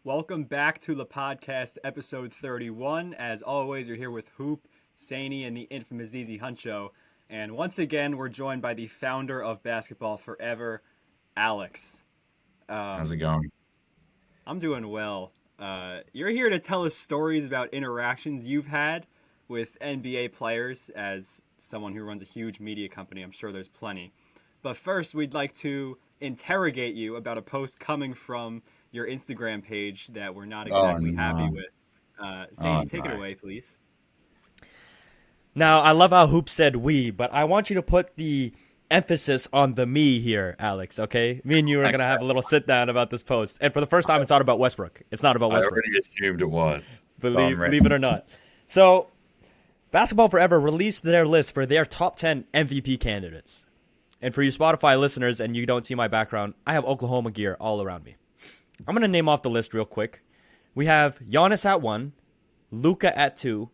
Welcome back to Lepodcast episode 31. As always, you're here with Hoop, Saney, and the infamous ZZ Huncho. And once again, we're joined by the founder of Basketball Forever, Alex. How's it going? I'm doing well. You're here to tell us stories about interactions you've had with NBA players. As someone who runs a huge media company, I'm sure there's plenty. But first, we'd like to interrogate you about a post coming from your Instagram page that we're not Oh exactly happy no. with. Oh Sadie, take it no. away, please. Now, I love how Hoop said we, but I want you to put the emphasis on the me here, Alex, okay? Me and you are going to have a little sit down about this post. And for the first time, it's not about Westbrook. It's not about I Westbrook, already assumed it was. So I'm ready. believe it or not. So, Basketball Forever released their list for their top 10 MVP candidates. And for you Spotify listeners, and you don't see my background, I have Oklahoma gear all around me. I'm going to name off the list real quick. We have Giannis at 1, Luka at 2,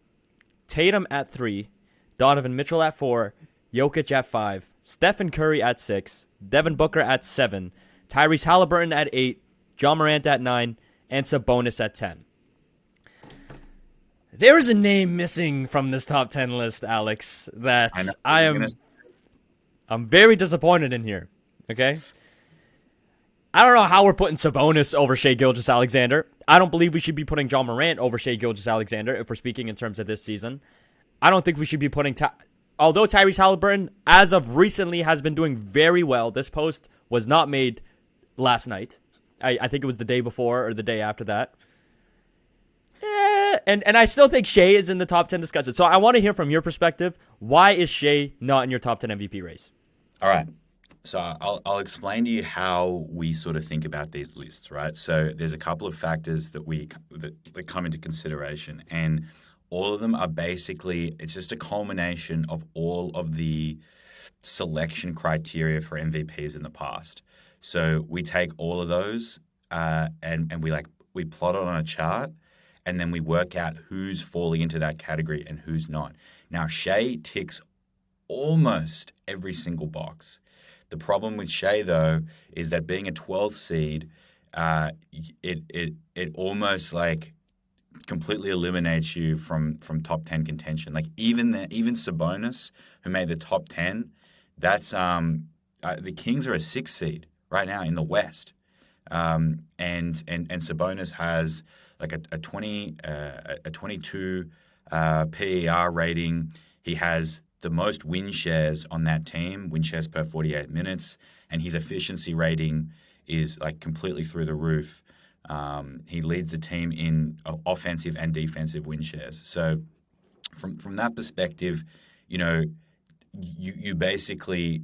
Tatum at 3, Donovan Mitchell at 4, Jokic at 5, Stephen Curry at 6, Devin Booker at 7, Tyrese Halliburton at 8, John Morant at 9, and Sabonis at 10. There is a name missing from this top 10 list, Alex, that I know what you're gonna say. I'm very disappointed in here, okay? I don't know how we're putting Sabonis over Shai Gilgeous-Alexander. I don't believe we should be putting John Morant over Shai Gilgeous-Alexander if we're speaking in terms of this season. I don't think we should be putting... Although Tyrese Halliburton, as of recently, has been doing very well. This post was not made last night. I think it was the day before or the day after that. And I still think Shai is in the top 10 discussion. So I want to hear from your perspective. Why is Shai not in your top 10 MVP race? All right. So I'll explain to you how we sort of think about these lists, right? So there's a couple of factors that come into consideration, and all of them are basically it's just a culmination of all of the selection criteria for MVPs in the past. So we take all of those and we plot it on a chart, and then we work out who's falling into that category and who's not. Now Shai ticks almost every single box. The problem with Shai, though, is that being a 12th seed, it almost like completely eliminates you from top 10 contention. Like even Sabonis, who made the top 10, that's the Kings are a 6th seed right now in the West, and Sabonis has like a 22 PER rating. He has the most win shares on that team, win shares per 48 minutes, and his efficiency rating is like completely through the roof. He leads the team in offensive and defensive win shares. So from that perspective, you basically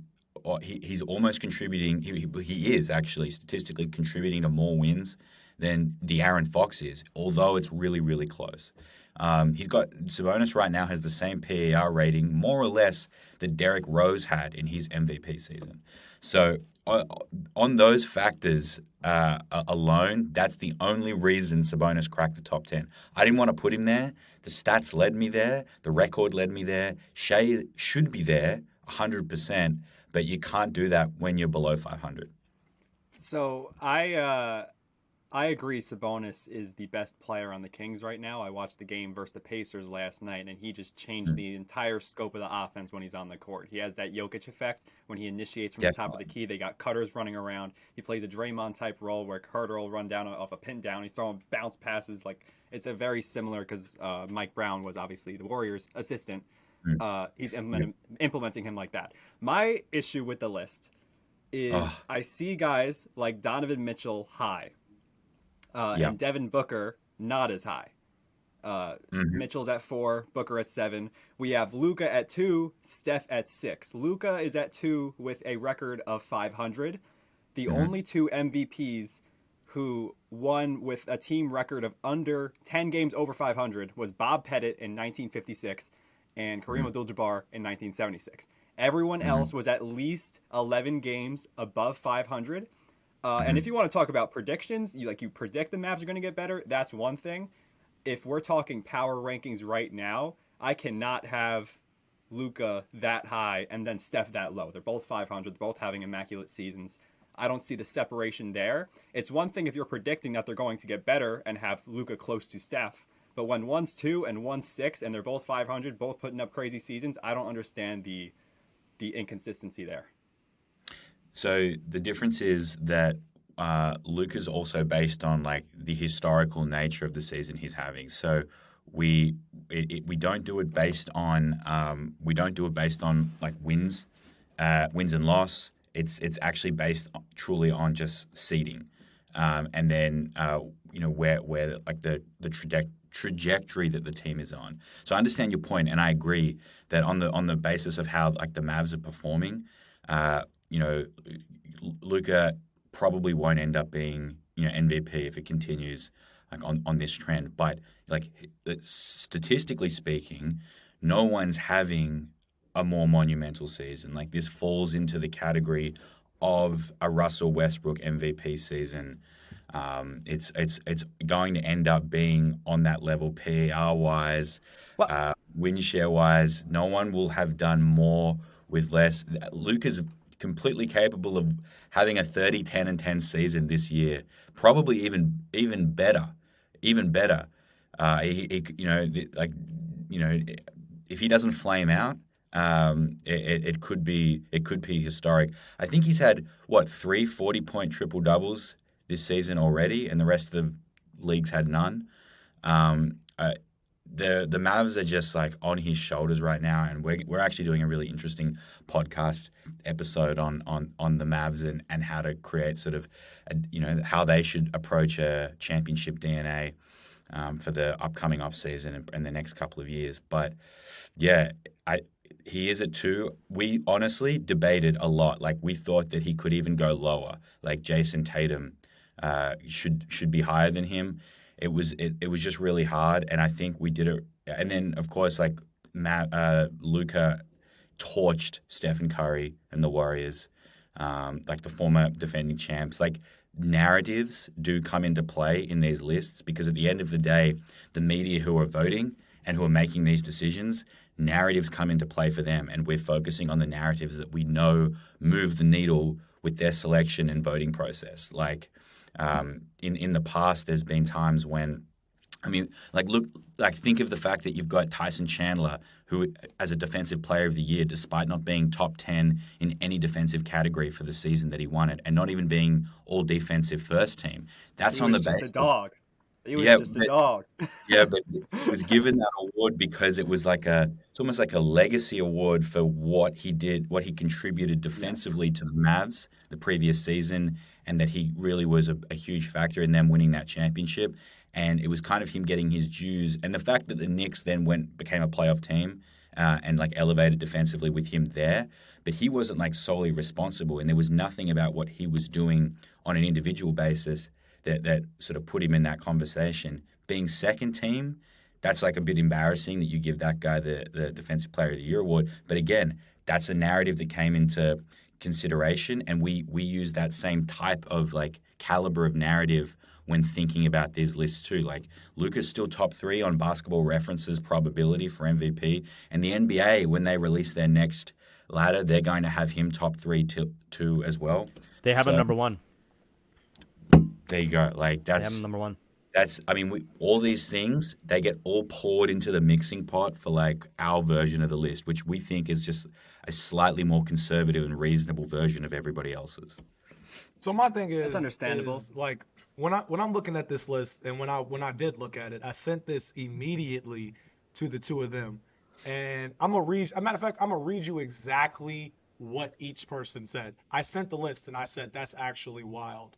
he's almost contributing. He is actually statistically contributing to more wins than De'Aaron Fox is, although it's really, really close. Sabonis right now has the same PER rating, more or less, that Derrick Rose had in his MVP season. So on those factors alone, that's the only reason Sabonis cracked the top 10. I didn't want to put him there. The stats led me there. The record led me there. Shai should be there 100%, but you can't do that when you're below 500. So I agree Sabonis is the best player on the Kings right now. I watched the game versus the Pacers last night, and he just changed the entire scope of the offense when he's on the court. He has that Jokic effect when he initiates from the top of the key. They got cutters running around. He plays a Draymond-type role where Carter will run down off a pin down. He's throwing bounce passes. Like it's a very similar because Mike Brown was obviously the Warriors' assistant. He's implementing him like that. My issue with the list is I see guys like Donovan Mitchell high. And Devin Booker not as high. Mitchell's at 4, Booker at 7. We have Luka at 2, Steph at 6. Luka is at 2 with a record of 500. The only two MVPs who won with a team record of under 10 games over 500 was Bob Pettit in 1956 and Kareem Abdul-Jabbar in 1976. Everyone else was at least 11 games above 500. And if you want to talk about predictions, you predict the Mavs are going to get better, that's one thing. If we're talking power rankings right now, I cannot have Luka that high and then Steph that low. They're both 500. They're both having immaculate seasons. I don't see the separation there. It's one thing if you're predicting that they're going to get better and have Luka close to Steph, but when one's 2 and one's 6 and they're both 500, both putting up crazy seasons, I don't understand the inconsistency there. So the difference is that Luka's also based on like the historical nature of the season he's having. So we don't do it based on like wins and loss. It's actually based truly on just seeding, and then where like the trajectory that the team is on. So I understand your point, and I agree that on the basis of how like the Mavs are performing, Luka probably won't end up being MVP if it continues like on this trend. But like statistically speaking, no one's having a more monumental season. Like this falls into the category of a Russell Westbrook MVP season. It's going to end up being on that level PER wise, win share wise. No one will have done more with less. Luka's completely capable of having a 30, 10, and 10 season this year. Probably even better. If he doesn't flame out, it could be historic. I think he's had 3 40-point triple doubles this season already, and the rest of the leagues had none. The Mavs are just like on his shoulders right now, and we're actually doing a really interesting podcast episode on the Mavs and how to create sort of how they should approach a championship DNA for the upcoming off season and the next couple of years. But yeah, he is at 2. We honestly debated a lot. Like we thought that he could even go lower. Like Jason Tatum should be higher than him. It was just really hard, and I think we did it. And then of course, like Luka torched Stephen Curry and the Warriors, like the former defending champs. Like narratives do come into play in these lists because at the end of the day, the media who are voting and who are making these decisions, narratives come into play for them, and we're focusing on the narratives that we know move the needle with their selection and voting process. Like in the past, there's been times when, think of the fact that you've got Tyson Chandler, who, as a defensive player of the year, despite not being top 10 in any defensive category for the season that he won it, and not even being all defensive first team. That's on the basis. He was just a dog. He was just a dog. Yeah, but he was given that award because it was it's almost like a legacy award for what he did, what he contributed defensively to the Mavs the previous season, and that he really was a huge factor in them winning that championship. And it was kind of him getting his dues. And the fact that the Knicks then became a playoff team and like elevated defensively with him there, but he wasn't like solely responsible, and there was nothing about what he was doing on an individual basis that sort of put him in that conversation. Being second team, that's like a bit embarrassing that you give that guy the Defensive Player of the Year award. But again, that's a narrative that came into consideration, and we use that same type of like caliber of narrative when thinking about these lists too. Like Luka's still top 3 on Basketball Reference's probability for MVP, and the NBA, when they release their next ladder, they're going to have him top 3 too as well. They have him number 1. There you go. Like that's they have him number 1. That's all these things, they get all poured into the mixing pot for like our version of the list, which we think is just a slightly more conservative and reasonable version of everybody else's. So my thing is, that's understandable. Is like when I'm looking at this list, and when I did look at it, I sent this immediately to the two of them, and I'm gonna read. As a matter of fact, I'm gonna read you exactly what each person said. I sent the list, and I said that's actually wild.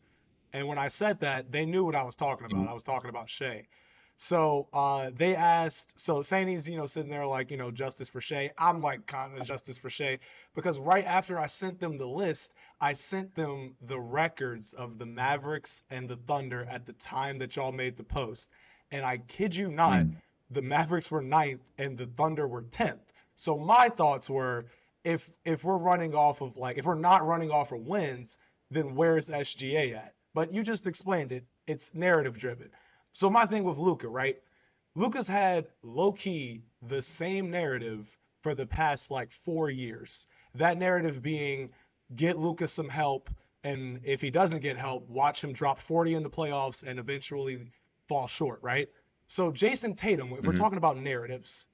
And when I said that, they knew what I was talking about. I was talking about Shea. So they asked, so Sainey's, sitting there like, justice for Shea. I'm like kind of justice for Shea, because right after I sent them the list, I sent them the records of the Mavericks and the Thunder at the time that y'all made the post. And I kid you not, the Mavericks were 9th and the Thunder were 10th. So my thoughts were, if we're running off of if we're not running off of wins, then where's SGA at? But you just explained it. It's narrative driven. So my thing with Luka, right? Luka's had low-key the same narrative for the past 4 years. That narrative being get Luka some help And if he doesn't get help, watch him drop 40 in the playoffs and eventually fall short, right? So Jason Tatum, if we're talking about narratives,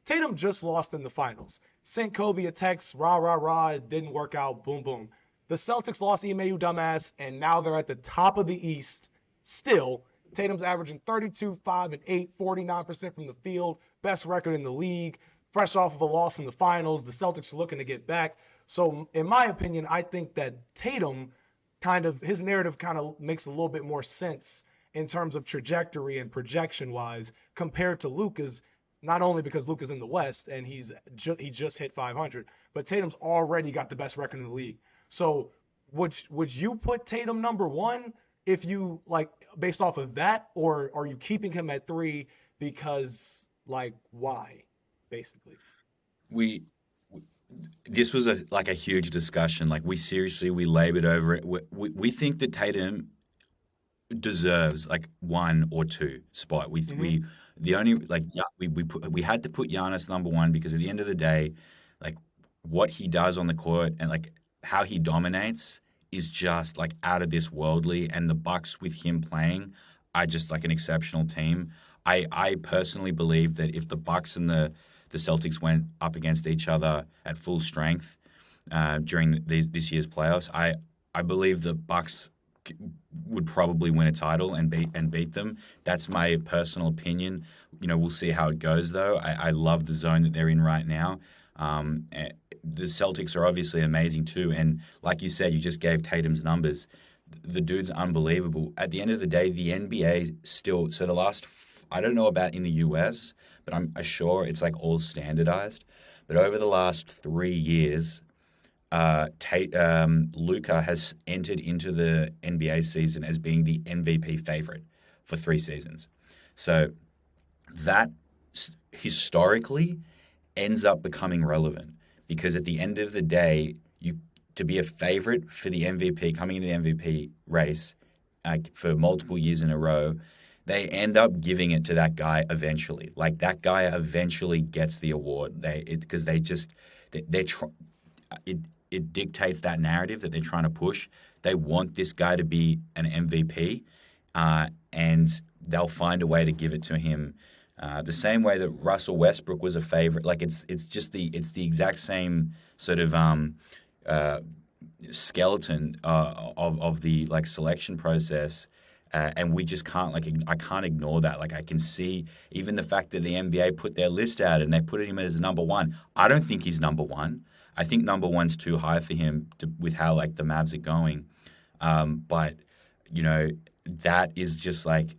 Tatum just lost in the finals. Sent Kobe a text, rah, rah, rah, it didn't work out, boom, boom. The Celtics lost Ime, you dumbass, and now they're at the top of the East still. Tatum's averaging 32, 5, and 8, 49% from the field, best record in the league, fresh off of a loss in the finals. The Celtics are looking to get back. So in my opinion, I think that Tatum his narrative kind of makes a little bit more sense in terms of trajectory and projection wise compared to Luka's, not only because Luka's in the West and he just hit 500, but Tatum's already got the best record in the league. So would you put Tatum number one if you like based off of that, or are you keeping him at 3 because like why basically? we this was a huge discussion. Like we labored over it. We think that Tatum deserves like 1 or 2 spot. We the only like we had to put Giannis number 1 because at the end of the day, like what he does on the court and like how he dominates is just like out of this worldly. And the Bucks with him playing are just like an exceptional team. I personally believe that if the Bucks and the Celtics went up against each other at full strength during this year's playoffs, I believe the Bucks would probably win a title and beat them. That's my personal opinion. We'll see how it goes though. I love the zone that they're in right now. The Celtics are obviously amazing too, and like you said, you just gave Tatum's numbers. The dude's unbelievable. At the end of the day, the NBA still. So the last, I don't know about in the US, but I'm sure it's like all standardized. But over the last 3 years, Luka has entered into the NBA season as being the MVP favorite for 3 seasons. So that historically ends up becoming relevant because at the end of the day, to be a favorite for the MVP, coming into the MVP race for multiple years in a row, they end up giving it to that guy eventually. Like that guy eventually gets the award. It dictates that narrative that they're trying to push. They want this guy to be an MVP, and they'll find a way to give it to him. The same way that Russell Westbrook was a favorite. Like it's the exact same sort of skeleton of the like selection process. And we just can't I can't ignore that. Like I can see even the fact that the NBA put their list out and they put him as number 1. I don't think he's number 1. I think number 1's too high for him with how like the Mavs are going. But that is just like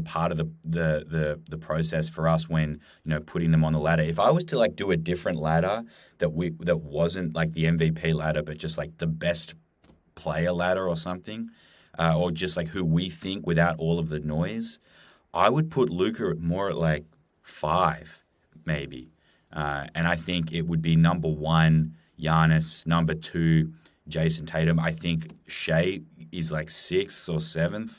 part of the process for us when putting them on the ladder. If I was to like do a different ladder that wasn't like the MVP ladder, but just like the best player ladder or something. Or just like who we think without all of the noise, I would put Luka more at like 5, maybe. And I think it would be number 1, Giannis, number 2, Jason Tatum. I think Shea is like 6th or 7th.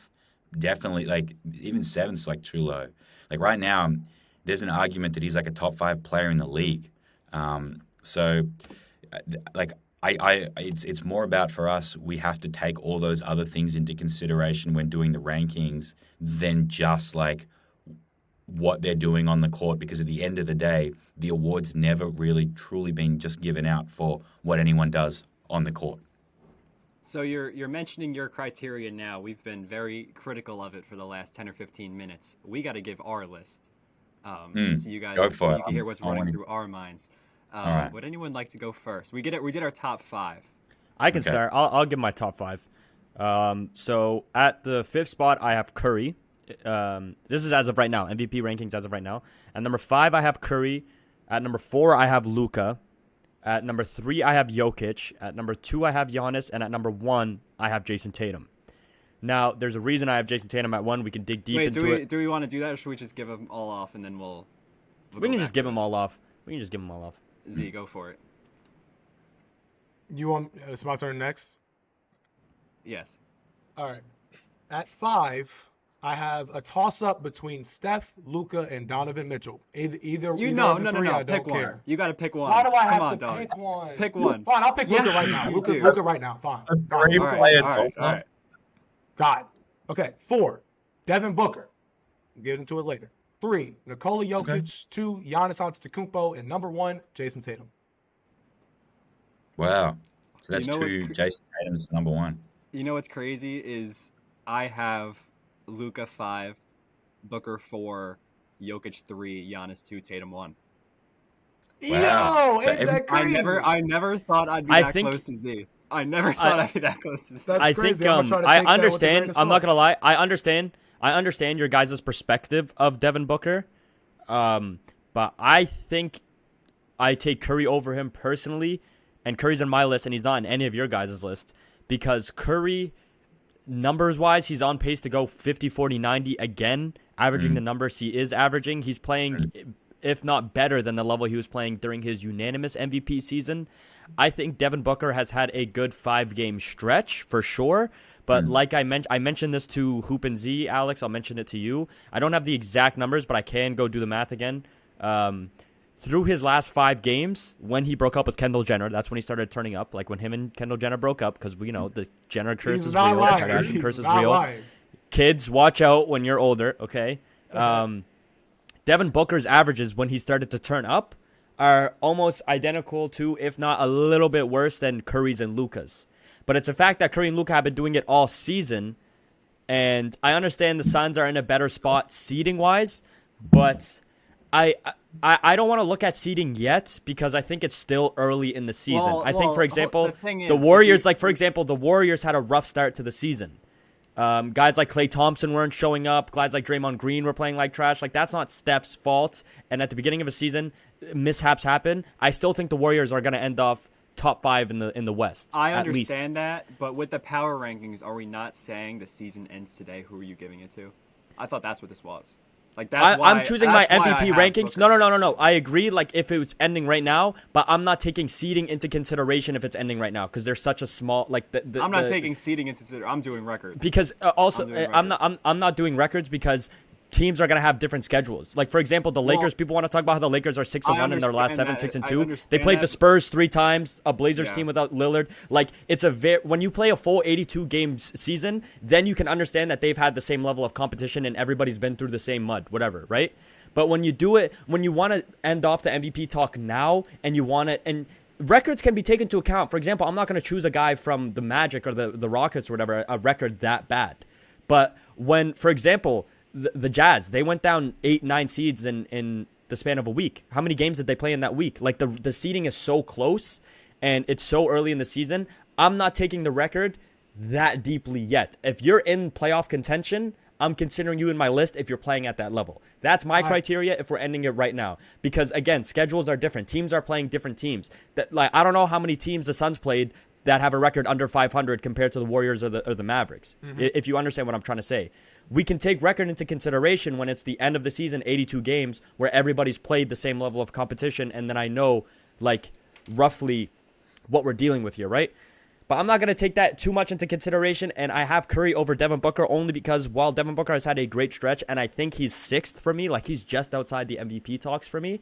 Definitely, like even 7th's like too low. Like right now, there's an argument that he's like a top 5 player in the league. So like it's more about for us, we have to take all those other things into consideration when doing the rankings than just like what they're doing on the court, because at the end of the day, the award's never really truly been just given out for what anyone does on the court. So you're mentioning your criteria now. We've been very critical of it for the last 10 or 15 minutes. We got to give our list. So you guys, Go for it. you can hear what's running through our minds. All right. Would anyone like to go first? We did our top 5. I can start. I'll give my top 5. So at the 5th spot, I have Curry. This is as of right now, MVP rankings as of right now. At number 5, I have Curry. At number 4, I have Luka. At number 3, I have Jokic. At number 2, I have Giannis. And at number 1, I have Jason Tatum. Now, there's a reason I have Jason Tatum at 1. We can dig deep into it. Do we want to do that, or should we just give them all off and then we'll we can just give them all off. Z, go for it. You want it's my turn next? Yes. All right. At 5, I have a toss-up between Steph, Luka, and Donovan Mitchell. Either No, of the three, I don't pick one. care. You got to pick one. Why do I Come have on, to dog. pick one? Pick one. Fine, I'll pick Yes, Luka right now. you do. Luka right now. Fine. A Fine. three Luka All player right, all right, toss-up. all right. Got it. Okay, 4, Devin Booker. Get into it later. 3, Nikola Jokic. Okay. 2, Giannis Antetokounmpo. And number 1, Jason Tatum. Wow. So that's You know what's 2. Jason Tatum's number 1. You know what's crazy is I have Luka 5, Booker 4, Jokic 3, Giannis 2, Tatum 1. Wow. Yo, So ain't that crazy? I never thought I'd be I that think- close to Z. I never thought I'd be that close to Z. That's I crazy. think I'm gonna try to I take that with a understand. grain of I'm not salt. gonna lie. I understand your guys' perspective of Devin Booker, but I think I take Curry over him personally, and Curry's in my list, and he's not in any of your guys' list because Curry, numbers wise, he's on pace to go 50, 40, 90 again, averaging the numbers he is averaging. He's playing, if not better than the level he was playing during his unanimous MVP season. I think Devin Booker has had a good 5-game stretch for sure. But like I mentioned this to Hoop and Z, Alex. I'll mention it to you. I don't have the exact numbers, but I can go do the math again. Through his last 5 games, when he broke up with Kendall Jenner, that's when he started turning up. Like when him and Kendall Jenner broke up, because the Jenner curse He's is not real, lying. the Kardashian He's curse is not real. lying. Kids, watch out when you're older. Okay. Devin Booker's averages when he started to turn up are almost identical to, if not a little bit worse than Curry's and Luka's. But it's a fact that Curry and Luka have been doing it all season. And I understand the Suns are in a better spot seeding-wise, but I don't want to look at seeding yet because I think it's still early in the season. Well, I think, for example, the thing is, the if Warriors, you- for example, the Warriors had a rough start to the season. Guys like Klay Thompson weren't showing up. Guys like Draymond Green were playing like trash. Like, that's not Steph's fault. And at the beginning of a season, mishaps happen. I still think the Warriors are going to end off top 5 in the West. I at least. understand that, but with the power rankings, are we not saying the season ends today? Who are you giving it to? I thought that's what this was. Like that's why I'm choosing my that's why I MVP have rankings. Booker. No. I agree. Like if it was ending right now, but I'm not taking seeding into consideration if it's ending right now because there's such a small like I'm not taking seeding into consideration. I'm doing records. because also I'm doing I'm not doing records because teams are gonna have different schedules. Like for example, the Lakers. People want to talk about how the Lakers are 6-1 in their last 7, 6-2. They played the Spurs 3 times. A Blazers team without Lillard. Like it's when you play a full 82 games season, then you can understand that they've had the same level of competition and everybody's been through the same mud, whatever, right? But when you do it, when you want to end off the MVP talk now, and you want to and records can be taken into account. For example, I'm not going to choose a guy from the Magic or the Rockets or whatever a record that bad. But when, for example, the Jazz, they went down 8-9 seeds in the span of a week. How many games did they play in that week? Like the seeding is so close and it's so early in the season. I'm not taking the record that deeply yet. If you're in playoff contention, I'm considering you in my list if you're playing at that level. That's my criteria if we're ending it right now. Because again, schedules are different. Teams are playing different teams. I don't know how many teams the Suns played that have a record under 500 compared to the Warriors or the Mavericks. If you understand what I'm trying to say. We can take record into consideration when it's the end of the season, 82 games, where everybody's played the same level of competition, and then I know, like, roughly what we're dealing with here, right? But I'm not going to take that too much into consideration, and I have Curry over Devin Booker only because while Devin Booker has had a great stretch, and I think he's 6th for me, like he's just outside the MVP talks for me,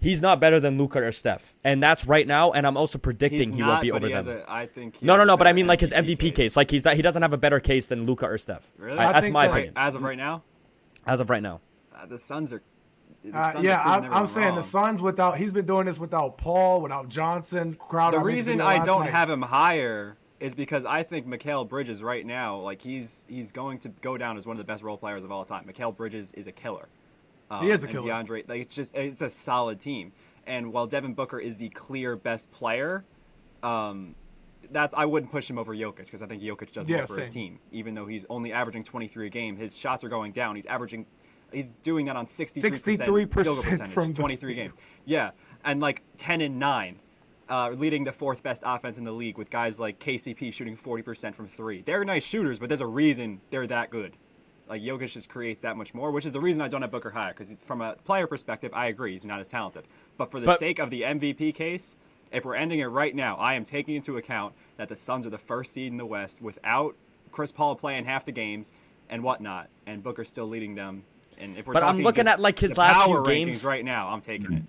he's not better than Luka or Steph. And that's right now, and I'm also predicting he won't be over them. I think No, but I mean like his MVP case. Like he doesn't have a better case than Luka or Steph. Really? That's my opinion. As of right now? As of right now. The Suns are... I'm saying the Suns he's been doing this without Paul, without Johnson, Crowder. The reason I don't have him higher is because I think Mikal Bridges right now, like he's going to go down as one of the best role players of all time. Mikal Bridges is a killer. He is a killer. DeAndre, like it's a solid team. And while Devin Booker is the clear best player, I wouldn't push him over Jokic because I think Jokic does more for his team. Even though he's only averaging 23 a game, his shots are going down. He's doing that on 63% field goal percentage from 23 games. Yeah, and like 10-9, leading the 4th best offense in the league with guys like KCP shooting 40% from 3. They're nice shooters, but there's a reason they're that good. Like Jokic just creates that much more, which is the reason I don't have Booker higher. Because from a player perspective, I agree he's not as talented. But for the sake of the MVP case, if we're ending it right now, I am taking into account that the Suns are the 1st seed in the West without Chris Paul playing half the games, and whatnot, and Booker's still leading them. And if we're But I'm talking looking just at like his the last few power games rankings right now, I'm taking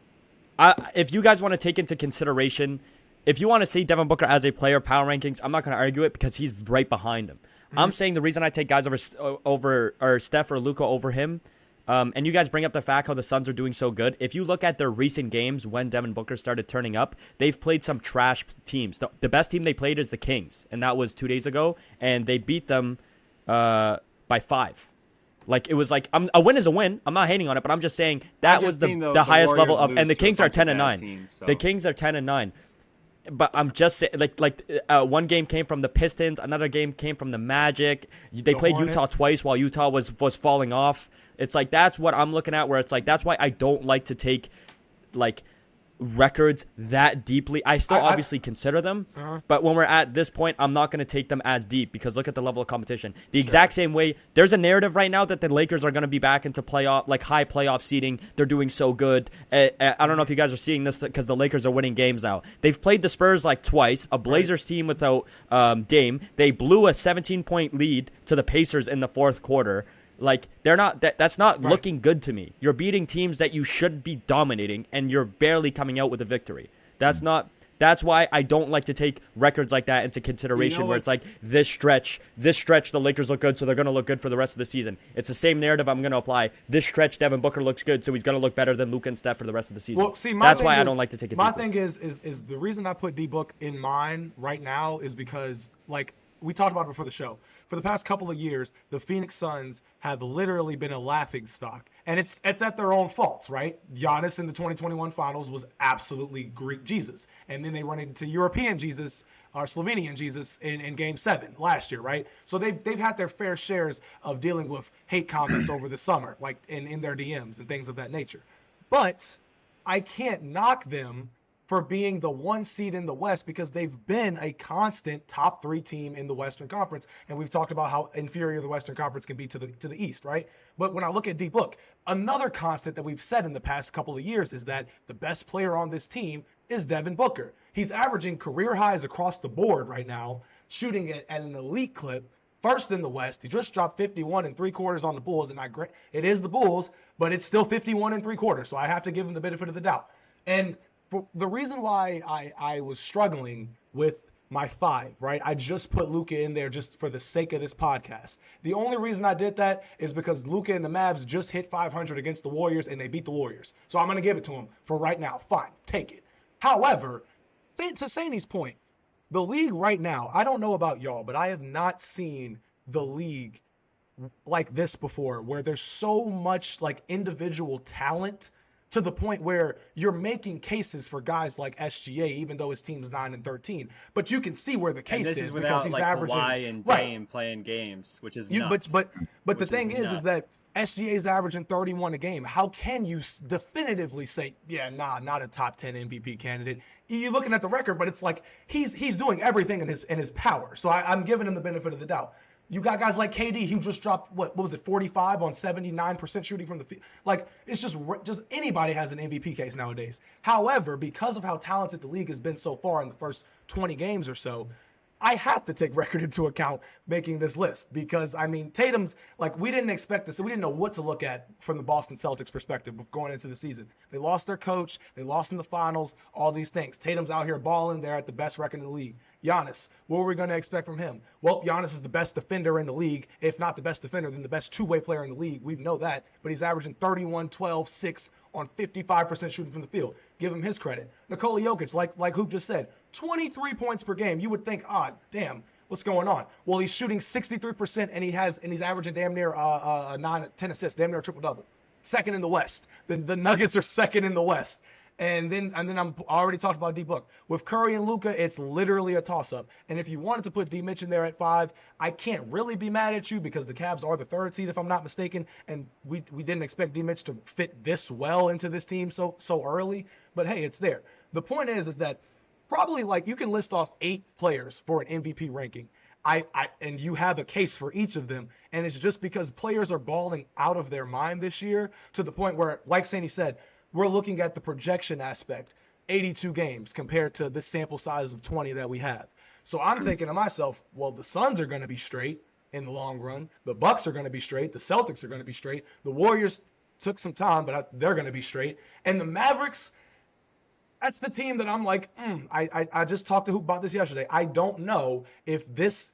it. If you guys want to take into consideration, if you want to see Devin Booker as a player power rankings, I'm not going to argue it because he's right behind him. I'm saying the reason I take guys over or Steph or Luka over him, and you guys bring up the fact how the Suns are doing so good. If you look at their recent games when Devin Booker started turning up, they've played some trash teams. The best team they played is the Kings, and that was 2 days ago, and they beat them by 5. Like, it was like, a win is a win. I'm not hating on it, but I'm just saying that was the highest level of, and the Kings are 10-9. The Kings are 10-9. But I'm just saying, one game came from the Pistons, another game came from the Magic. They played Hornets. Utah twice while Utah was falling off. It's like, that's what I'm looking at, where it's like, that's why I don't like to take, like, records that deeply. I still obviously consider them, but when we're at this point, I'm not going to take them as deep because look at the level of competition. The exact same way, there's a narrative right now that the Lakers are going to be back into playoff, like high playoff seeding. They're doing so good. I don't know if you guys are seeing this because the Lakers are winning games now. They've played the Spurs like twice, a Blazers team without Dame. They blew a 17-point lead to the Pacers in the fourth quarter. Like, they're not that's not looking good to me. You're beating teams that you should be dominating, and you're barely coming out with a victory. That's why I don't like to take records like that into consideration, where it's like this stretch the Lakers look good, so they're going to look good for the rest of the season. It's the same narrative I'm going to apply. This stretch Devin Booker looks good, so he's going to look better than Luka and Steph for the rest of the season. Well, see, that's why I don't like to take it. My thing is the reason I put D-Book in mine right now is because, like, we talked about it before the show. For the past couple of years, the Phoenix Suns have literally been a laughing stock. And it's at their own faults, right? Giannis in the 2021 finals was absolutely Greek Jesus. And then they run into European Jesus, or Slovenian Jesus, in Game 7 last year, right? So they've had their fair shares of dealing with hate comments over the summer, like in their DMs and things of that nature. But I can't knock them for being the 1 seed in the West because they've been a constant top 3 team in the Western Conference, and we've talked about how inferior the Western Conference can be to the East, right? But when I look at D-Book, another constant that we've said in the past couple of years is that the best player on this team is Devin Booker. He's averaging career highs across the board right now, shooting at an elite clip, first in the West. He just dropped 51 3/4 on the Bulls, and it is the Bulls, but it's still 51 3/4, so I have to give him the benefit of the doubt. And the reason why I was struggling with my 5, right? I just put Luka in there just for the sake of this podcast. The only reason I did that is because Luka and the Mavs just hit 500 against the Warriors, and they beat the Warriors. So I'm going to give it to him for right now. Fine, take it. However, to Saney's point, the league right now, I don't know about y'all, but I have not seen the league like this before, where there's so much like individual talent to the point where you're making cases for guys like SGA, even though his team's 9-13. But you can see where the case is because without, he's like, averaging Kawhi and Dame playing games, which is nuts. But the thing is that SGA is averaging 31 a game. How can you definitively say, yeah, not a top 10 MVP candidate? You're looking at the record, but it's like he's doing everything in his power. So I'm giving him the benefit of the doubt. You got guys like KD who just dropped, what was it, 45 on 79% shooting from the field. Like, it's just anybody has an MVP case nowadays. However, because of how talented the league has been so far in the first 20 games or so, I have to take record into account making this list because, I mean, Tatum's, like, we didn't expect this. So we didn't know what to look at from the Boston Celtics perspective going into the season. They lost their coach. They lost in the finals, all these things. Tatum's out here balling. They're at the best record in the league. Giannis, what were we going to expect from him? Well, Giannis is the best defender in the league. If not the best defender, then the best two-way player in the league. We know that. But he's averaging 31, 12, 6 on 55% shooting from the field. Give him his credit. Nikola Jokic, like Hoop just said, 23 points per game. You would think, damn, what's going on? Well, he's shooting 63%, and he's averaging damn near 10 assists, damn near a triple-double. Second in the West. The Nuggets are second in the West. And then I already talked about D-Book. With Curry and Luka, it's literally a toss-up. And if you wanted to put D-Mitch in there at 5, I can't really be mad at you because the Cavs are the 3rd seed, if I'm not mistaken. And we didn't expect D-Mitch to fit this well into this team so early. But, hey, it's there. The point is that probably, like, you can list off 8 players for an MVP ranking. And you have a case for each of them. And it's just because players are balling out of their mind this year to the point where, like Sandy said, we're looking at the projection aspect, 82 games compared to this sample size of 20 that we have. So I'm thinking to myself, well, the Suns are going to be straight. in the long run. The Bucks are going to be straight. The Celtics are going to be straight. The Warriors took some time, but they're going to be straight. And the Mavericks, that's the team that I'm like, I just talked to Hoop about this yesterday. I don't know if this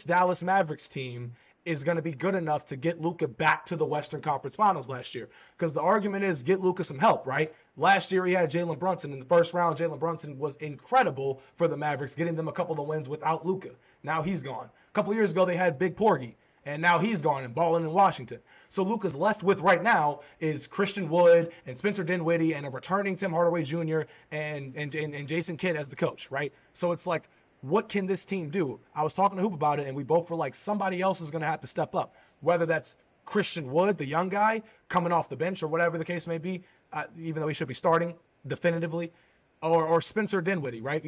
Dallas Mavericks team is going to be good enough to get Luka back to the Western Conference Finals last year. Because the argument is get Luka some help, right? Last year he had Jalen Brunson. In the first round, Jalen Brunson was incredible for the Mavericks, getting them a couple of wins without Luka. Now he's gone. A couple of years ago they had Big Porgy, and now he's gone and balling in Washington. So Luka's left with right now is Christian Wood and Spencer Dinwiddie and a returning Tim Hardaway Jr. and Jason Kidd as the coach, right? So it's like, what can this team do? I was talking to Hoop about it, and we both were like, somebody else is going to have to step up, whether that's Christian Wood, the young guy, coming off the bench or whatever the case may be, even though he should be starting definitively, or Spencer Dinwiddie, right?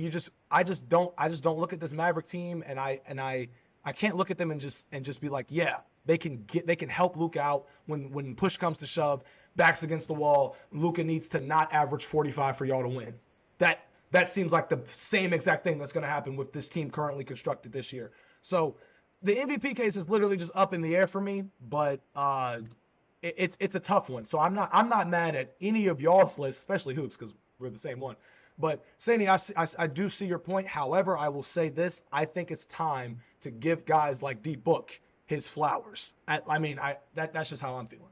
I just don't look at this Maverick team, and I can't look at them and just be like, yeah, they can help Luka out when push comes to shove, backs against the wall. Luka needs to not average 45 for y'all to win. That seems like the same exact thing that's going to happen with this team currently constructed this year. So the MVP case is literally just up in the air for me, but it's a tough one. So I'm not mad at any of y'all's lists, especially Hoops, because we're the same one. But Sandy, I do see your point. However, I will say this: I think it's time to give guys like D Book his flowers. That's just how I'm feeling.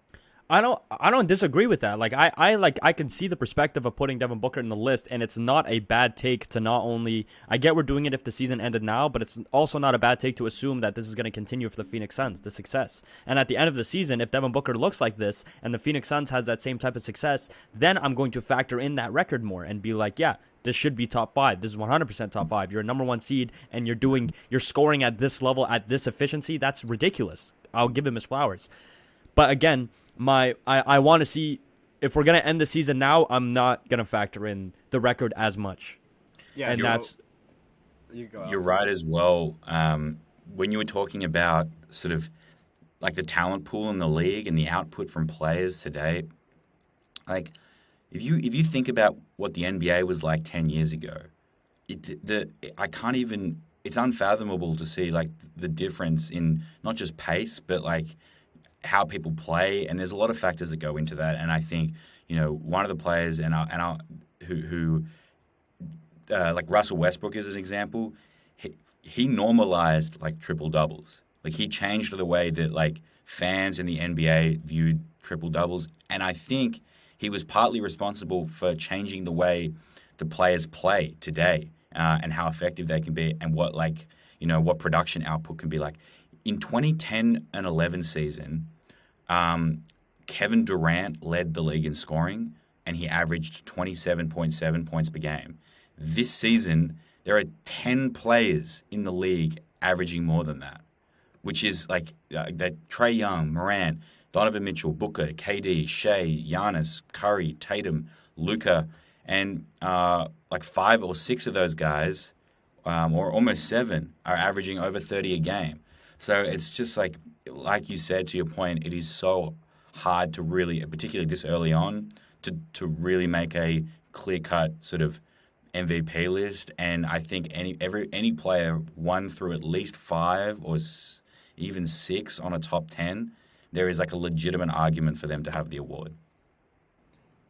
I don't disagree with that. Like I can see the perspective of putting Devin Booker in the list, and it's not a bad take to not only, I get we're doing it if the season ended now, but it's also not a bad take to assume that this is going to continue for the Phoenix Suns, the success. And at the end of the season, if Devin Booker looks like this and the Phoenix Suns has that same type of success, then I'm going to factor in that record more and be like, yeah, this should be top 5. This is 100% top 5. You're a number 1 seed and you're scoring at this level at this efficiency. That's ridiculous. I'll give him his flowers. But again, I want to see, if we're going to end the season now, I'm not going to factor in the record as much. Yeah, and you're right as well. When you were talking about sort of like the talent pool in the league and the output from players today, like if you think about what the NBA was like 10 years ago, I can't even, it's unfathomable to see like the difference in not just pace, but like how people play, and there's a lot of factors that go into that. And I think, one of the players who like Russell Westbrook is an example. He normalized like triple doubles. Like he changed the way that like fans in the NBA viewed triple doubles, and I think he was partly responsible for changing the way the players play today, and how effective they can be, and what what production output can be like. In 2010 and 11 season, Kevin Durant led the league in scoring, and he averaged 27.7 points per game. This season, there are 10 players in the league averaging more than that, which is like that Trae Young, Morant, Donovan Mitchell, Booker, KD, Shea, Giannis, Curry, Tatum, Luka, and like 5 or 6 of those guys, or almost 7, are averaging over 30 a game. So it's just like you said, to your point, it is so hard to really, particularly this early on, to really make a clear-cut sort of MVP list. And I think any player 1 through at least 5 or even 6 on a top 10, there is like a legitimate argument for them to have the award.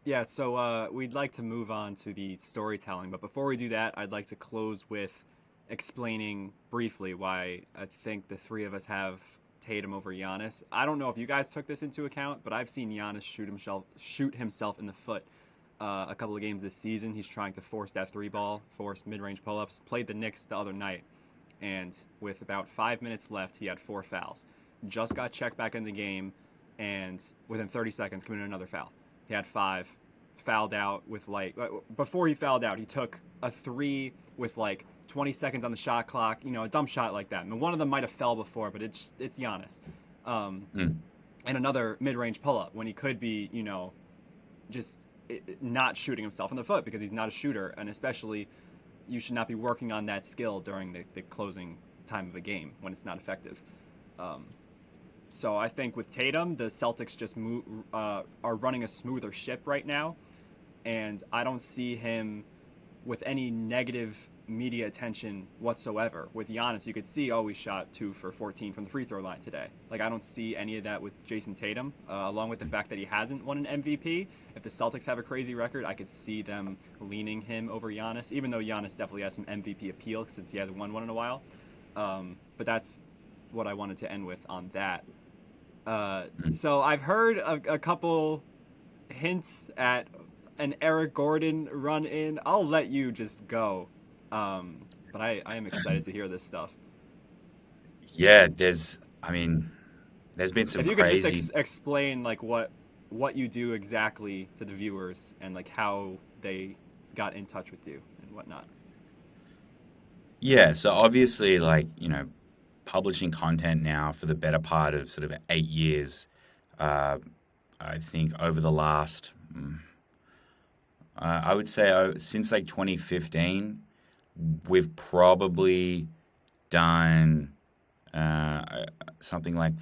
Yeah, so we'd like to move on to the storytelling, but before we do that, I'd like to close with explaining briefly why I think the three of us have Tatum over Giannis. I don't know if you guys took this into account, but I've seen Giannis shoot himself in the foot a couple of games this season. He's trying to force that 3-ball, force mid-range pull-ups. Played the Knicks the other night, and with about 5 minutes left, he had 4 fouls. Just got checked back in the game, and within 30 seconds committed another foul. He had 5, fouled out with before he fouled out, he took a 3 with 20 seconds on the shot clock, a dumb shot like that. And one of them might have fell before, but it's Giannis. And another mid-range pull-up when he could be, just not shooting himself in the foot because he's not a shooter. And especially, you should not be working on that skill during the closing time of a game when it's not effective. So I think with Tatum, the Celtics just are running a smoother ship right now. And I don't see him with any negative media attention whatsoever. With Giannis, you could see, oh, he shot 2 for 14 from the free throw line today. Like, I don't see any of that with Jason Tatum, along with the fact that he hasn't won an MVP. If the Celtics have a crazy record, I could see them leaning him over Giannis, even though Giannis definitely has some MVP appeal since he hasn't won one in a while. But that's what I wanted to end with on that. So I've heard a couple hints at an Eric Gordon run in. I'll let you just go. But I am excited to hear this stuff. Yeah, there's been some If you crazy. could just explain like what you do exactly to the viewers and like how they got in touch with you and whatnot. Yeah, so obviously, like, publishing content now for the better part of sort of 8 years. I think over the last, I would say since like 2015, we've probably done something like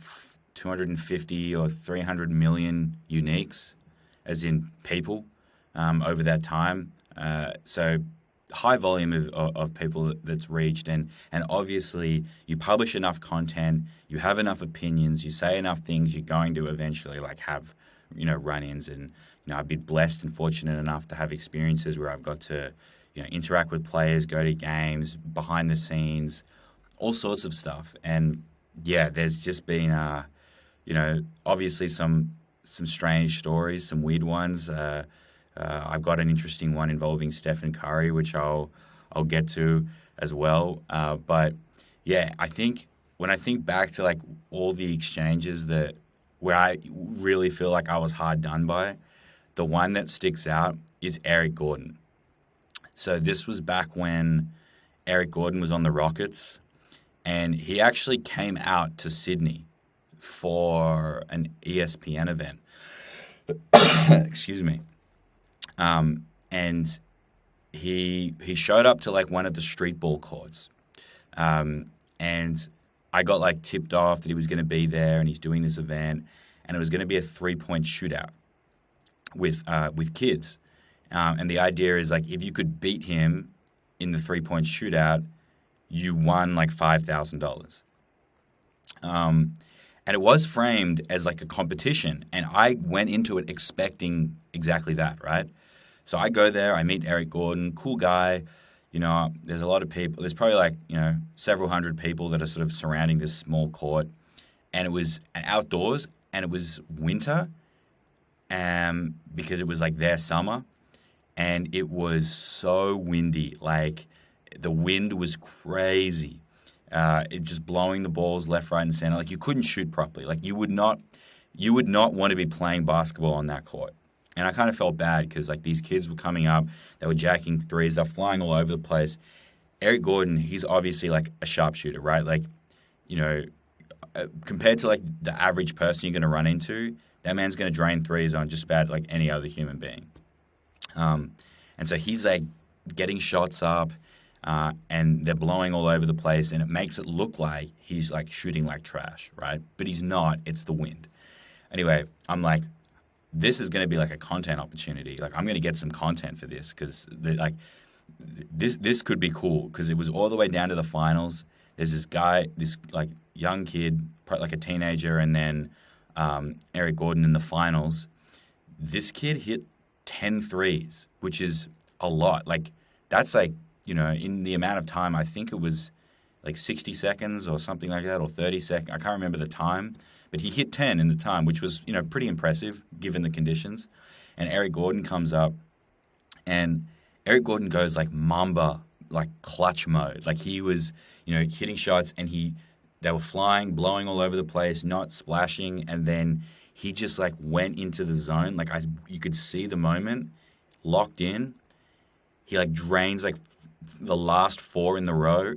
250 or 300 million uniques, as in people, over that time. So high volume of people that's reached, and obviously you publish enough content, you have enough opinions, you say enough things, you're going to eventually like have run-ins. And I've been blessed and fortunate enough to have experiences where I've got to interact with players, go to games, behind the scenes, all sorts of stuff. And yeah, there's just been obviously some strange stories, some weird ones. I've got an interesting one involving Stephen Curry, which I'll get to as well. But yeah, I think when I think back to like all the exchanges where I really feel like I was hard done by, the one that sticks out is Eric Gordon. So this was back when Eric Gordon was on the Rockets, and he actually came out to Sydney for an ESPN event. Excuse me. And he showed up to like one of the street ball courts. And I got like tipped off that he was going to be there and he's doing this event, and it was going to be a 3-point shootout with kids. And the idea is like, if you could beat him in the 3-point shootout, you won like $5,000. And it was framed as like a competition, and I went into it expecting exactly that, right? So I go there, I meet Eric Gordon, cool guy. There's a lot of people. There's probably like, several hundred people that are sort of surrounding this small court. And it was outdoors, and it was winter, because it was like their summer. And it was so windy. Like, the wind was crazy. It just blowing the balls left, right, and center. Like, you couldn't shoot properly. Like, you would not want to be playing basketball on that court. And I kind of felt bad because like these kids were coming up, they were jacking threes, they're flying all over the place. Eric Gordon, he's obviously like a sharpshooter, right? Like, compared to like the average person you're going to run into, that man's going to drain threes on just about like any other human being. And so he's like getting shots up, and they're blowing all over the place, and it makes it look like he's like shooting like trash, right? But he's not. It's the wind. Anyway, I'm like, this is going to be like a content opportunity. Like, I'm going to get some content for this because like this could be cool, because it was all the way down to the finals. There's this guy, this like young kid, like a teenager, and then Eric Gordon in the finals. This kid hit 10 threes, which is a lot. Like, that's like, in the amount of time, I think it was like 60 seconds or something like that, or 30 seconds. I can't remember the time. But he hit 10 in the time, which was, pretty impressive given the conditions. And Eric Gordon comes up, and Eric Gordon goes like Mamba, like clutch mode. Like, he was, hitting shots, and they were flying, blowing all over the place, not splashing. And then he just like went into the zone. Like, you could see the moment, locked in. He like drains like the last 4 in a row,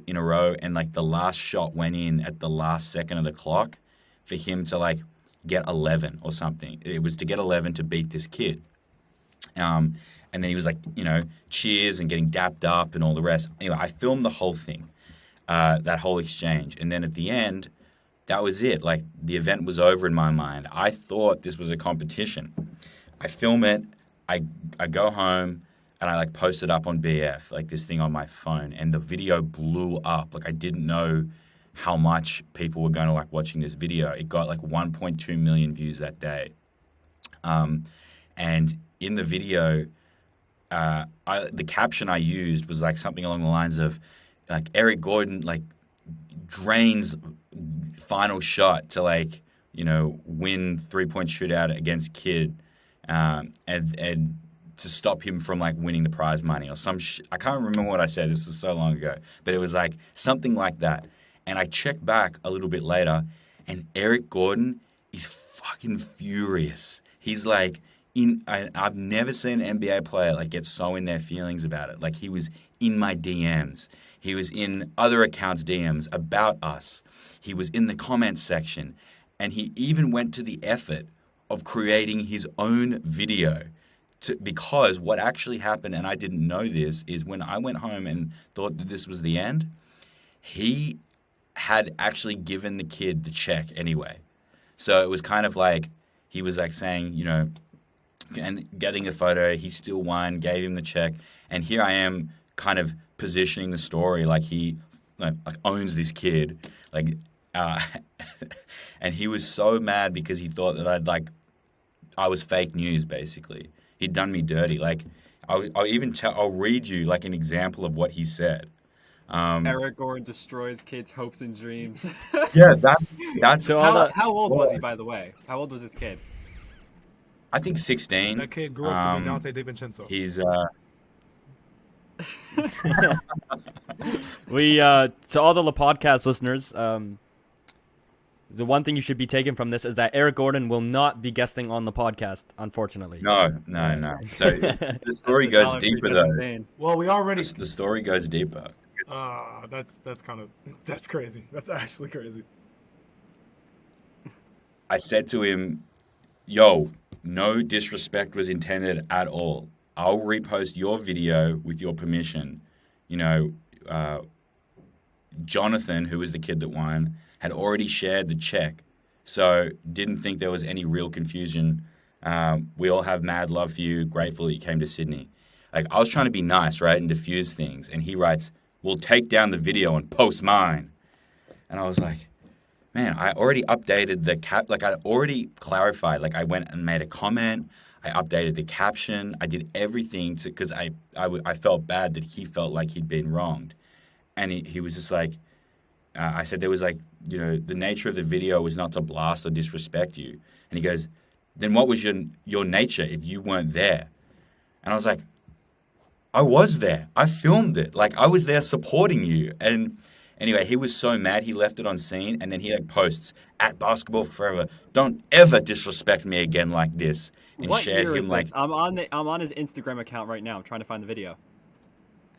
and like the last shot went in at the last second of the clock for him to like get 11 or something. It was to get 11 to beat this kid. And then he was like, cheers and getting dapped up and all the rest. Anyway, I filmed the whole thing, that whole exchange. And then at the end, that was it. Like, the event was over in my mind. I thought this was a competition. I film it. I go home. and I like posted up on BF, like this thing on my phone, and the video blew up. Like I didn't know how much people were going to like watching this video. It got like 1.2 million views that day. And in the video, the caption I used was like something along the lines of like Eric Gordon like drains final shot to like, you know, win 3-point shootout against Kidd, and to stop him from like winning the prize money or I can't remember what I said. This was so long ago, but it was like something like that. And I checked back a little bit later, and Eric Gordon is fucking furious. He's like, I've never seen an NBA player like get so in their feelings about it. Like he was in my DMs. He was in other accounts' DMs about us. He was in the comments section. And he even went to the effort of creating his own video. Because what actually happened, and I didn't know this, is when I went home and thought that this was the end, he had actually given the kid the check anyway. So it was kind of like, he was like saying, you know, and getting a photo, he still won, gave him the check. And here I am kind of positioning the story like he like owns this kid. Like, and he was so mad because he thought that I was fake news, basically. He'd done me dirty. Like, I'll read you like an example of what he said. Eric Gordon destroys kids' hopes and dreams. Yeah, that's So how old was he, by the way? How old was this kid? I think 16. That kid grew up to be Dante DiVincenzo. He's we to all the Lepodcast listeners, the one thing you should be taking from this is that Eric Gordon will not be guesting on the podcast, unfortunately. no. So the story goes deeper though. Well, we already. The story goes deeper. That's crazy. That's actually crazy. I said to him, yo, no disrespect was intended at all. I'll repost your video with your permission. You know, Jonathan, who was the kid that won, had already shared the check, so didn't think there was any real confusion. We all have mad love for you, grateful that you came to Sydney. Like, I was trying to be nice, right, and diffuse things, and he writes, we'll take down the video and post mine. And I was like, man, I already updated the like I already clarified, like I went and made a comment, I updated the caption, I did everything because I felt bad that he felt like he'd been wronged. And he was just like, I said there was like, you know, the nature of the video was not to blast or disrespect you. And he goes, then what was your nature if you weren't there? And I was like, I was there. I filmed it. Like, I was there supporting you. And anyway, he was so mad, he left it on scene, and then he like posts, at BasketballForever, don't ever disrespect me again like this. And What shared year is him like, this? I'm on his Instagram account right now. I'm trying to find the video.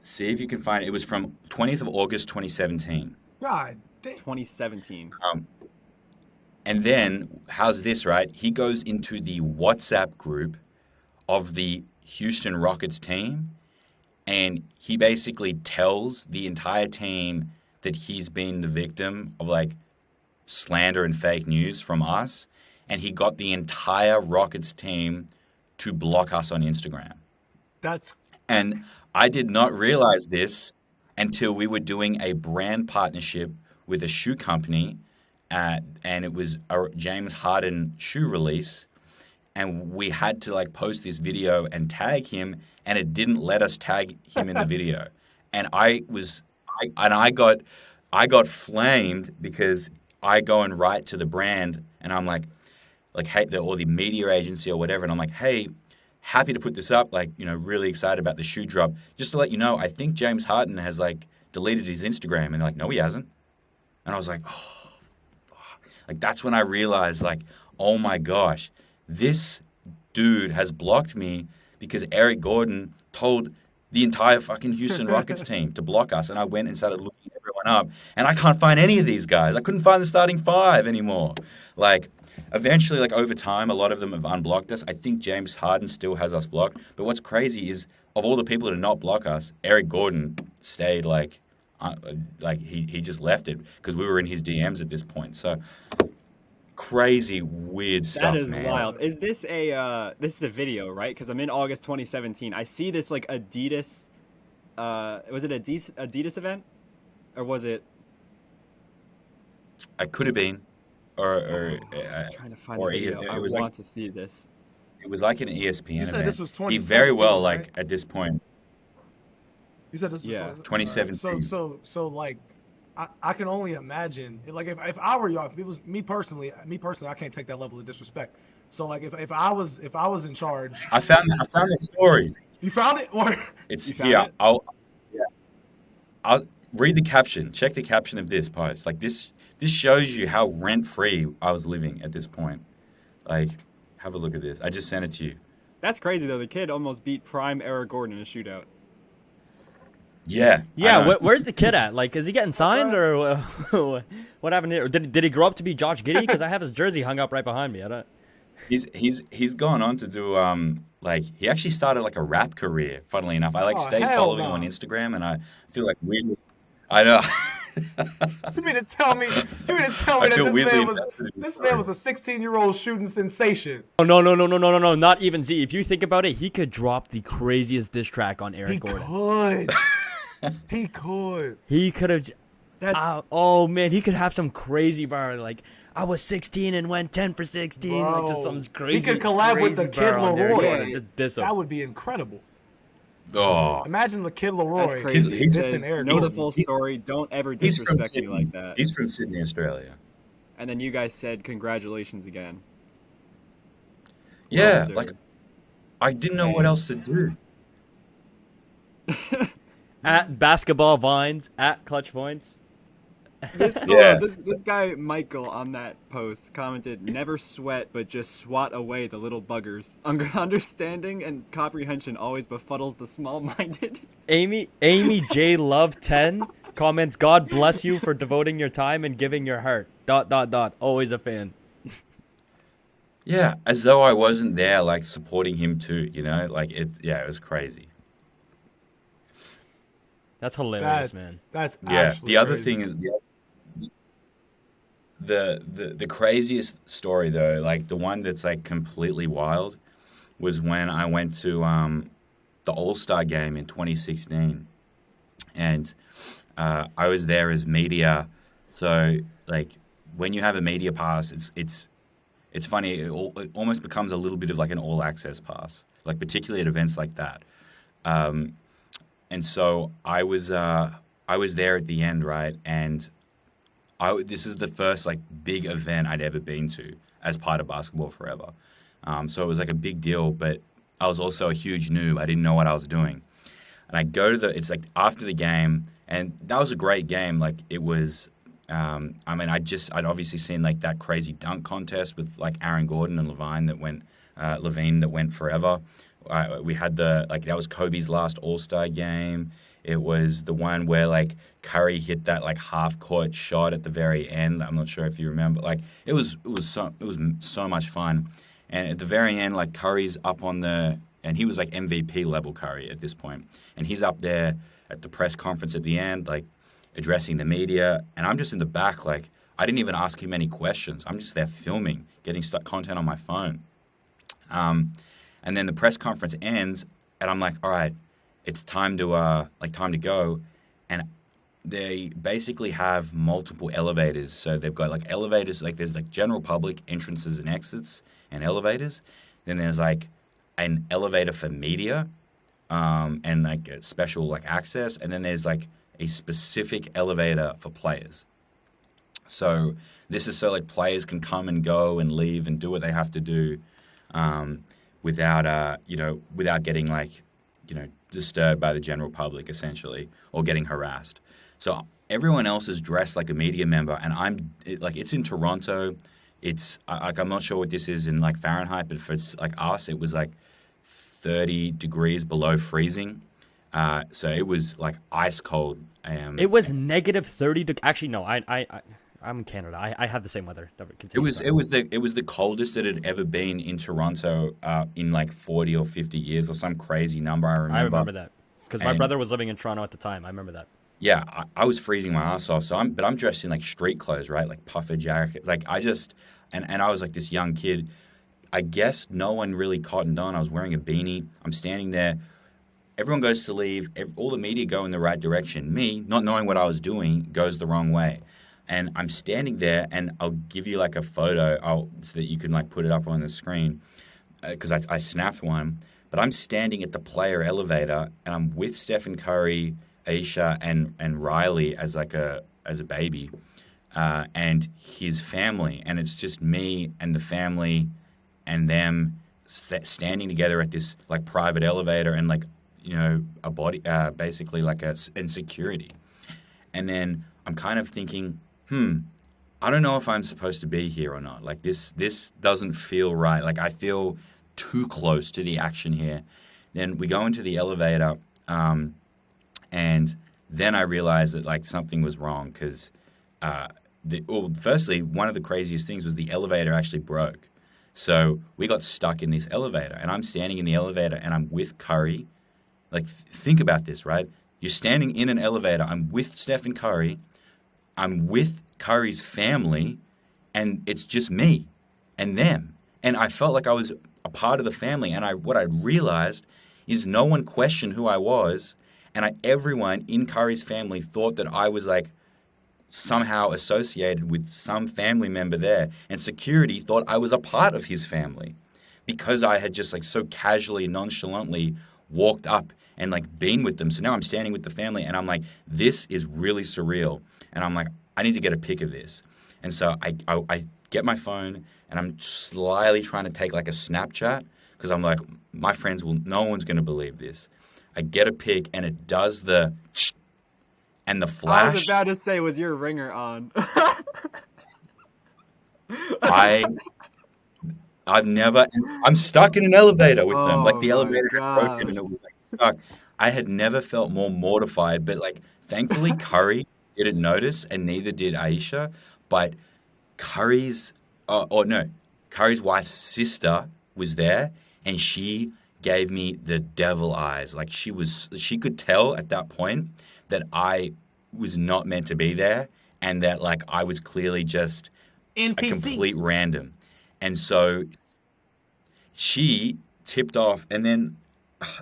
see if you can find it. It was from 20th of August, 2017. God damn. 2017. And then, how's this, right? He goes into the WhatsApp group of the Houston Rockets team, and he basically tells the entire team that he's been the victim of like slander and fake news from us, and he got the entire Rockets team to block us on Instagram. And I did not realize this until we were doing a brand partnership with a shoe company, and it was a James Harden shoe release, and we had to like post this video and tag him, and it didn't let us tag him in the video. And I got flamed because I go and write to the brand, and I'm like, hey, or the media agency or whatever, and I'm like, hey, happy to put this up, like, you know, really excited about the shoe drop. Just to let you know, I think James Harden has like deleted his Instagram, and they're like, no, he hasn't. And I was like, oh, fuck. Like, that's when I realized, like, oh my gosh, this dude has blocked me because Eric Gordon told the entire fucking Houston Rockets team to block us. And I went and started looking everyone up, and I can't find any of these guys. I couldn't find the starting five anymore. Like, eventually, like, over time, a lot of them have unblocked us. I think James Harden still has us blocked. But what's crazy is, of all the people to not block us, Eric Gordon stayed, like he just left it because we were in his DMs at this point. So crazy weird That stuff, is man. wild. Is this a video, right? Because I'm in August 2017. I see this like Adidas. Was it Adidas event, or was it? I could have been, or I'm trying to find or a video. it I was like want to see this. it was like an ESPN You said event. this was He very well 2017, like right? at this point, You said this was Yeah. 2017. So like, I can only imagine. Like if I were y'all, if it was me personally, I can't take that level of disrespect. So like if I was in charge, I found the story. you found it or It's You found here. it? I'll read the caption. Check the caption of this post. Like this shows you how rent free I was living at this point. Like, have a look at this. I just sent it to you. That's crazy though. The kid almost beat prime Eric Gordon in a shootout. Yeah. Yeah, I know. where's the kid at? Like, is he getting signed or what happened here? Did he grow up to be Josh Giddey? Because I have his jersey hung up right behind me. I don't. He's gone on to do like he actually started like a rap career. Funnily enough, I like Oh, stayed hell following him no. on Instagram, and I feel like weirdly. I know. you mean to tell me I that feel weirdly this man was a 16-year-old shooting sensation. Oh, no, not even Z. If you think about it, he could drop the craziest diss track on Eric He Gordon. could. He could. He could have. That's Oh man, he could have some crazy bar like I was 16 and went 10 for 16, like just Bro, some crazy. he could collab with the crazy Kid bar on Eric Leroy. Gordon and just diss him. That would be incredible. Oh, Imagine the Kid that's Leroy crazy. He he's says, dissing Eric know the Gordon. full story. Don't ever he's from disrespect me Sydney. like that. He's from Sydney, Australia. And then you guys said congratulations again. Yeah, Well like I didn't know what else to do. At basketball vines, at clutch points. This, Yeah. this guy Michael on that post commented, "Never sweat, but just swat away the little buggers. Understanding and comprehension always befuddles the small-minded." Amy J Love 10 comments, "God bless you for devoting your time and giving your heart. ... Always a fan." Yeah, as though I wasn't there, like supporting him too. You know, like it was crazy. That's hilarious, man. That's Yeah. actually The other crazy. thing is the craziest story though, like the one that's like completely wild, was when I went to the All-Star game in 2016, and I was there as media. So like when you have a media pass, it's funny. It almost becomes a little bit of like an all-access pass, like particularly at events like that. And so I was there at the end, right? And this is the first like big event I'd ever been to as part of Basketball Forever. So it was like a big deal, but I was also a huge noob. I didn't know what I was doing. And I go to it's like after the game, and that was a great game. Like it was, I mean, I'd obviously seen like that crazy dunk contest with like Aaron Gordon and Levine that went forever. We had that was Kobe's last All-Star game. It was the one where like Curry hit that like half-court shot at the very end. I'm not sure if you remember. Like it was so much fun. And at the very end, like Curry's up and he was like MVP level Curry at this point. And he's up there at the press conference at the end, like addressing the media. And I'm just in the back, like I didn't even ask him any questions. I'm just there filming, getting content on my phone. And then the press conference ends, and I'm like, all right, it's time to go. And they basically have multiple elevators. So they've got like elevators, like there's like general public entrances and exits and elevators. Then there's like an elevator for media, and like a special like access. And then there's like a specific elevator for players. So this is so like players can come and go and leave and do what they have to do, without getting like, disturbed by the general public essentially, or getting harassed. So everyone else is dressed like a media member, and it's in Toronto. It's like, I'm not sure what this is in like Fahrenheit, but for like us, it was like 30 degrees below freezing. So it was like ice cold. It was negative 30. Actually, no, I'm in Canada. I have the same weather. It was the coldest it had ever been in Toronto in like 40 or 50 years or some crazy number. I remember that because my brother was living in Toronto at the time. I remember that. Yeah, I was freezing my ass off. But I'm dressed in like street clothes, right? Like puffer jacket. Like And I was like this young kid. I guess no one really cottoned on. I was wearing a beanie. I'm standing there. Everyone goes to leave. All the media go in the right direction. Me, not knowing what I was doing, goes the wrong way. And I'm standing there, and I'll give you like a photo so that you can like put it up on the screen because I snapped one. But I'm standing at the player elevator, and I'm with Stephen Curry, Aisha, and Riley as a baby, and his family, and it's just me and the family, and them standing together at this like private elevator, and like a body, basically like in security. And then I'm kind of thinking, I don't know if I'm supposed to be here or not. Like this doesn't feel right. Like I feel too close to the action here. Then we go into the elevator, and then I realized that like something was wrong because, firstly, one of the craziest things was the elevator actually broke. So we got stuck in this elevator, and I'm standing in the elevator, and I'm with Curry. Like, think about this, right? You're standing in an elevator. I'm with Stephen Curry. I'm with Curry's family, and it's just me and them. And I felt like I was a part of the family. And what I realized is no one questioned who I was, and everyone in Curry's family thought that I was like somehow associated with some family member there, and security thought I was a part of his family because I had just like so casually, nonchalantly walked up and like been with them. So now I'm standing with the family, and I'm like, this is really surreal. And I'm like, I need to get a pic of this. And so I get my phone, and I'm slyly trying to take like a Snapchat because I'm like, no one's going to believe this. I get a pic, and it does the and the I flash. was about to say, was your ringer on? I'm stuck in an elevator with them. Like the Oh my elevator had broken, and gosh. it was like stuck. I had never felt more mortified, but like thankfully Curry didn't notice, and neither did Aisha. But Curry's Curry's wife's sister was there, and she gave me the devil eyes. Like she could tell at that point that I was not meant to be there, and that like I was clearly just a NPC. complete random. And so she tipped off, and then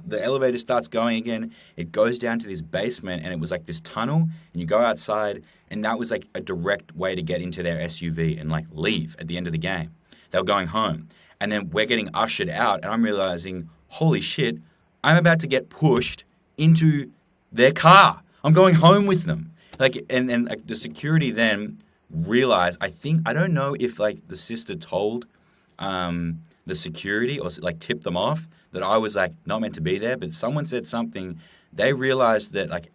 the elevator starts going again. It goes down to this basement, and it was like this tunnel, and you go outside, and that was like a direct way to get into their SUV and like leave at the end of the game. They were going home. And then we're getting ushered out, and I'm realizing, holy shit, I'm about to get pushed into their car. I'm going home with them. Like, and like the security then realized, I don't know if like the sister told the security or like tipped them off that I was like not meant to be there, but someone said something. They realized that like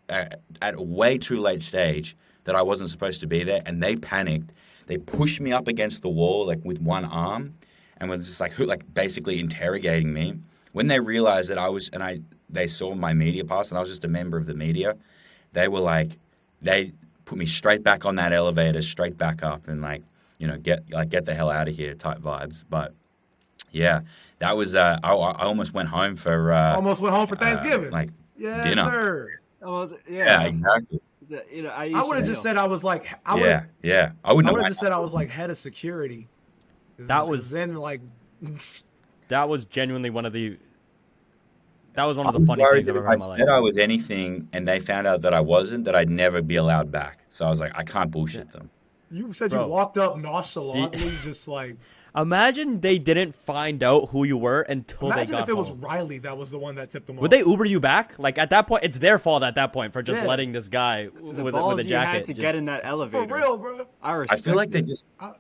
at a way too late stage that I wasn't supposed to be there, and they panicked. They pushed me up against the wall like with one arm, and was just like basically interrogating me. When they realized that they saw my media pass, and I was just a member of the media, they were like, they put me straight back on that elevator, straight back up, and like, get the hell out of here type vibes. But yeah, that was I almost went home for Almost went home for Thanksgiving. like Yes, dinner. sir. Yeah, exactly. I would have just said I was like, I would I wouldn't have have just said I was like head of security. That was then like that was genuinely one of the I funniest was things worried I've that ever if heard I in my life. said I was anything and they found out that I wasn't, that I'd never be allowed back. So I was like, I can't bullshit them. you said Bro. you walked up nonchalantly, just like. Imagine they didn't find out who you were until they Imagine got if it was home. Riley that was the one that tipped them off. Would they Uber you back? Like at that point, it's their fault at that point for just Yeah. letting this guy The with balls a you jacket had to get in that For elevator. real, bro. I I respect feel like they it. just. I-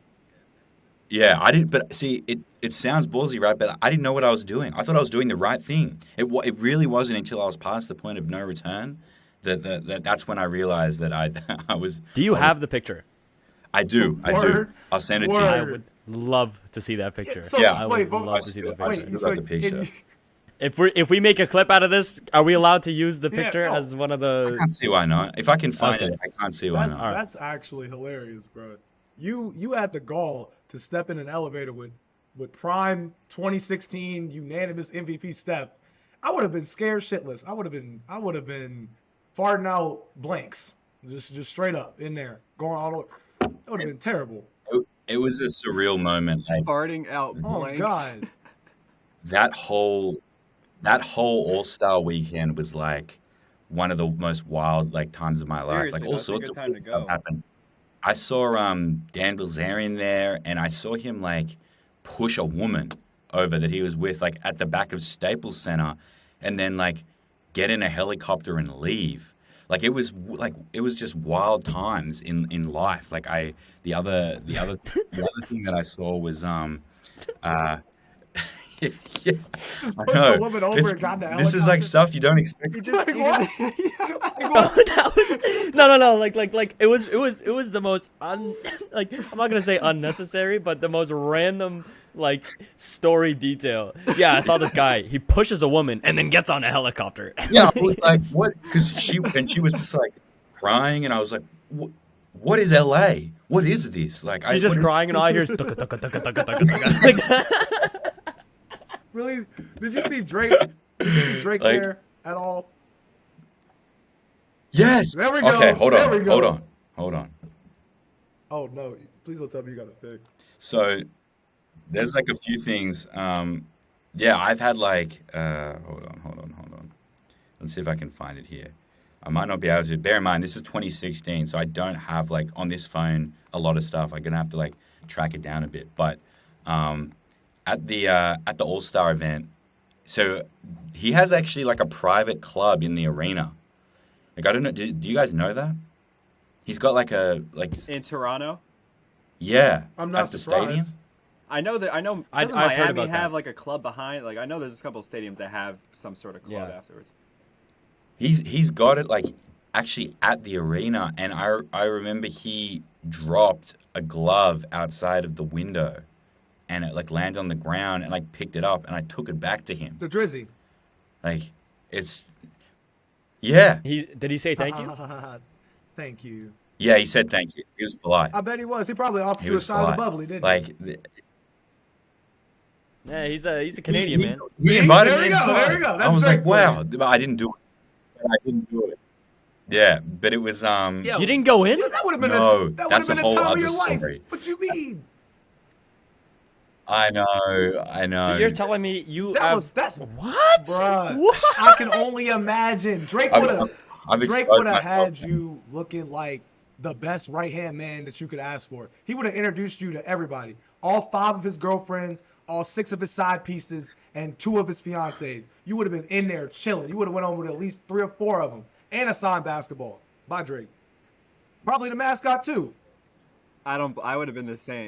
Yeah, I didn't. But see, it sounds ballsy, right? But I didn't know what I was doing. I thought I was doing the right thing. It really wasn't until I was past the point of no return that's when I realized that I was. Do you have the picture? I do. Word. I'll send it to Word. you. I would love to see that picture. So, Yeah. I wait, would but- love to see that I picture. still got the picture. If we make a clip out of this, are we allowed to use the Yeah, picture no. as one of I the? can't see why not. If I can find Okay. it, I can't see why That's not. that's actually hilarious, bro. You had the gall to step in an elevator with prime 2016 unanimous MVP Steph. I would have been scared shitless. I would have been farting out blanks, just straight up in there, going all the way. That would have been terrible. it was a surreal moment. Like farting out Oh blanks. God. that whole All-Star weekend was like one of the most wild like times of my life. Like Seriously, all though, it's a sorts good of time cool to stuff go. happened. I saw Dan Blizerian there, and I saw him like push a woman over that he was with like at the back of Staples Center, and then like get in a helicopter and leave. Like it was just wild times in life. Like the other thing that I saw was uh yeah, Just I pushed a know. woman over and got in the This is like helicopter. stuff you don't expect. He just Like he what? just- Like No, what? that was no. Like it was the most like I'm not gonna say unnecessary, but the most random like story detail. Yeah, I saw this guy. He pushes a woman and then gets on a helicopter. Yeah, I was like, what? Because she was just like crying, and I was like, what is LA? What is this? Like, She's just what is- crying, and all I hear is "Tucka, tucka, tucka, tucka, tucka, tucka," like that. Really? Did you see Drake? Did you see Drake Like- there at all? Yes. There we go. Okay, hold There on, we go. hold on. Oh no! Please don't tell me you got a pick. So there's like a few things. Yeah, I've had like, hold on. Let's see if I can find it here. I might not be able to. Bear in mind, this is 2016, so I don't have like on this phone a lot of stuff. I'm gonna have to like track it down a bit. But at the All-Star event, so he has actually like a private club in the arena. Like I don't know. Do you guys know that? He's got like in Toronto. yeah, I'm not at the stadium. surprised. I know. Doesn't I've heard Miami about have that. like a club behind? Like I know there's a couple of stadiums that have some sort of club Yeah. afterwards. He's got it like actually at the arena, and I remember he dropped a glove outside of the window, and it like landed on the ground, and I picked it up and I took it back to him. The Drizzy. Like it's yeah, Did he say thank you? Thank you. yeah. He said thank you. He was polite. I bet he was. He probably offered He you a was shot of the polite. bubbly, didn't Like Yeah, he's a Canadian man. He See? invited There me we go, inside. there we go. I That's was Drake like, for wow, you. but I didn't do it. I didn't do it. Yeah, but it was Yeah. You didn't go in? Yeah, that would have been No, that would have that's a been whole time of other your life. story. What you mean? I know. So you're telling me you That's what? bruh. What? I can only imagine. Drake would have I've Drake exposed would have myself. had you looking like the best right hand man that you could ask for. He would have introduced you to everybody. All 5 of his girlfriends, all 6 of his side pieces, and 2 of his fiancées. You would have been in there chilling. You would have went on with at least 3 or 4 of them. And a signed basketball by Drake. Probably the mascot too. I would have been the same.